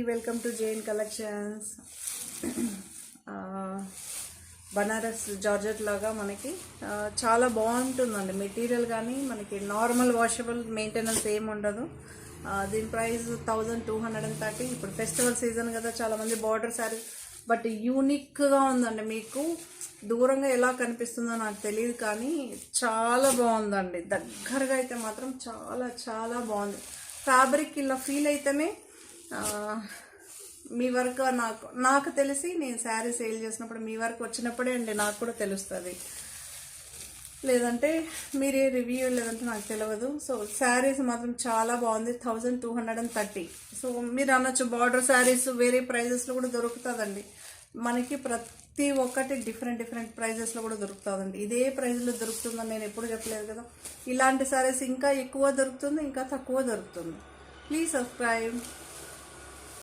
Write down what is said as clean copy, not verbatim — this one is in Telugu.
Welcome to Jain collections. Banaras georgette లాగా మనకి చాలా బాగుంటుందండి మెటీరియల్, కానీ మనకి నార్మల్ వాషబుల్ మెయింటెనెన్స్ ఏమి ఉండదు. దీని ప్రైస్ 1230. ఇప్పుడు ఫెస్టివల్ సీజన్ కదా, చాలామంది బార్డర్ శారీ, బట్ యూనిక్గా ఉందండి. మీకు దూరంగా ఎలా కనిపిస్తుందో నాకు తెలియదు, కానీ చాలా బాగుందండి. దగ్గరగా అయితే మాత్రం చాలా చాలా బాగుంది. ఫ్యాబ్రిక్ ఇలా ఫీల్ అయితేనే మీ వరకు నాకు తెలిసి నేను శారీ సేల్ చేసినప్పుడు మీ వరకు వచ్చినప్పుడే అండి నాకు కూడా తెలుస్తుంది. లేదంటే మీరే రివ్యూ లేదంటే నాకు తెలియదు. సో శారీస్ మాత్రం చాలా బాగుంది. 1230. సో మీరు అనొచ్చు బార్డర్ శారీస్ వేరే ప్రైజెస్లో కూడా దొరుకుతుందండి. మనకి ప్రతి ఒక్కటి డిఫరెంట్ ప్రైజెస్లో కూడా దొరుకుతుందండి. ఇదే ప్రైజ్లో దొరుకుతుందని నేను ఎప్పుడు చెప్పలేదు కదా. ఇలాంటి శారీస్ ఇంకా ఎక్కువ దొరుకుతుంది, ఇంకా తక్కువ దొరుకుతుంది. Please subscribe.